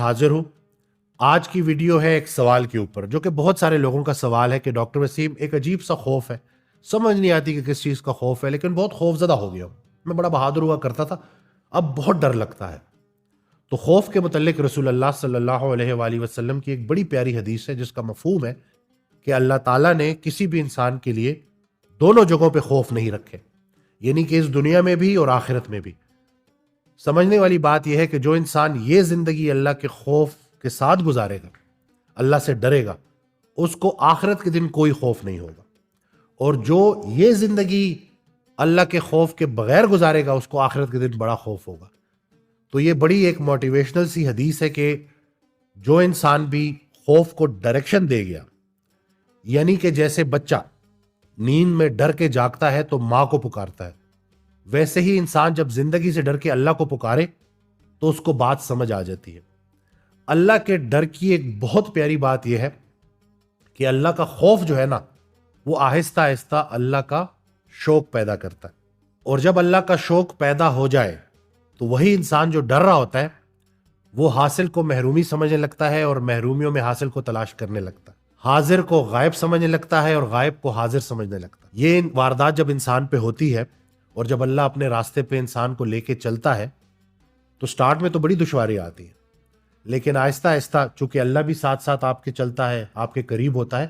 حاضر ہوں. آج کی ویڈیو ہے ایک سوال کے اوپر جو کہ بہت سارے لوگوں کا سوال ہے کہ ڈاکٹر وسیم ایک عجیب سا خوف ہے, سمجھ نہیں آتی کہ کس چیز کا خوف ہے, لیکن بہت خوف زدہ ہو گیا ہوں. میں بڑا بہادر ہوا کرتا تھا, اب بہت ڈر لگتا ہے. تو خوف کے متعلق رسول اللہ صلی اللہ علیہ وآلہ وسلم کی ایک بڑی پیاری حدیث ہے جس کا مفہوم ہے کہ اللہ تعالیٰ نے کسی بھی انسان کے لیے دونوں جگہوں پہ خوف نہیں رکھے, یعنی کہ اس دنیا میں بھی اور آخرت میں بھی. سمجھنے والی بات یہ ہے کہ جو انسان یہ زندگی اللہ کے خوف کے ساتھ گزارے گا, اللہ سے ڈرے گا, اس کو آخرت کے دن کوئی خوف نہیں ہوگا. اور جو یہ زندگی اللہ کے خوف کے بغیر گزارے گا اس کو آخرت کے دن بڑا خوف ہوگا. تو یہ بڑی ایک موٹیویشنل سی حدیث ہے کہ جو انسان بھی خوف کو ڈائریکشن دے گیا, یعنی کہ جیسے بچہ نیند میں ڈر کے جاگتا ہے تو ماں کو پکارتا ہے, ویسے ہی انسان جب زندگی سے ڈر کے اللہ کو پکارے تو اس کو بات سمجھ آ جاتی ہے. اللہ کے ڈر کی ایک بہت پیاری بات یہ ہے کہ اللہ کا خوف جو ہے نا وہ آہستہ آہستہ اللہ کا شوق پیدا کرتا ہے, اور جب اللہ کا شوق پیدا ہو جائے تو وہی انسان جو ڈر رہا ہوتا ہے وہ حاصل کو محرومی سمجھنے لگتا ہے اور محرومیوں میں حاصل کو تلاش کرنے لگتا ہے, حاضر کو غائب سمجھنے لگتا ہے اور غائب کو حاضر سمجھنے لگتا ہے. یہ واردات جب انسان پہ ہوتی ہے اور جب اللہ اپنے راستے پہ انسان کو لے کے چلتا ہے تو سٹارٹ میں تو بڑی دشواری آتی ہے, لیکن آہستہ آہستہ چونکہ اللہ بھی ساتھ ساتھ آپ کے چلتا ہے, آپ کے قریب ہوتا ہے,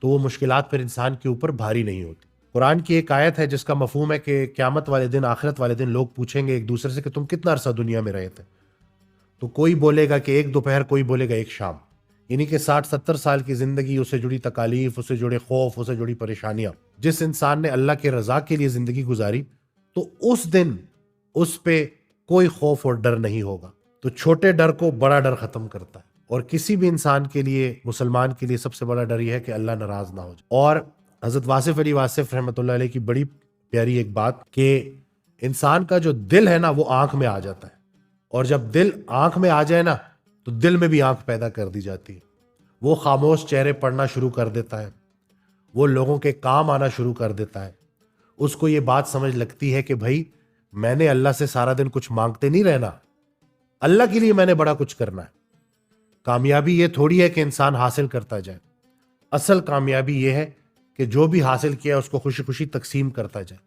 تو وہ مشکلات پھر انسان کے اوپر بھاری نہیں ہوتی. قرآن کی ایک آیت ہے جس کا مفہوم ہے کہ قیامت والے دن, آخرت والے دن لوگ پوچھیں گے ایک دوسرے سے کہ تم کتنا عرصہ دنیا میں رہے تھے, تو کوئی بولے گا کہ ایک دوپہر, کوئی بولے گا ایک شام, یعنی کہ 60-70 سال کی زندگی, اس سے جڑی تکالیف, اس سے جڑے خوف, اس سے جڑی پریشانیاں. جس انسان نے اللہ کے رضا کے لیے زندگی گزاری تو اس دن اس پہ کوئی خوف اور ڈر نہیں ہوگا. تو چھوٹے ڈر کو بڑا ڈر ختم کرتا ہے, اور کسی بھی انسان کے لیے, مسلمان کے لیے سب سے بڑا ڈر یہ ہے کہ اللہ ناراض نہ ہو جائے. اور حضرت واصف علی واصف رحمۃ اللہ علیہ کی بڑی پیاری ایک بات کہ انسان کا جو دل ہے نا وہ آنکھ میں آ جاتا ہے, اور جب دل آنکھ میں آ جائے نا تو دل میں بھی آنکھ پیدا کر دی جاتی ہے. وہ خاموش چہرے پڑھنا شروع کر دیتا ہے, وہ لوگوں کے کام آنا شروع کر دیتا ہے. اس کو یہ بات سمجھ لگتی ہے کہ بھائی میں نے اللہ سے سارا دن کچھ مانگتے نہیں رہنا, اللہ کے لیے میں نے بڑا کچھ کرنا ہے. کامیابی یہ تھوڑی ہے کہ انسان حاصل کرتا جائے, اصل کامیابی یہ ہے کہ جو بھی حاصل کیا اس کو خوشی خوشی تقسیم کرتا جائے.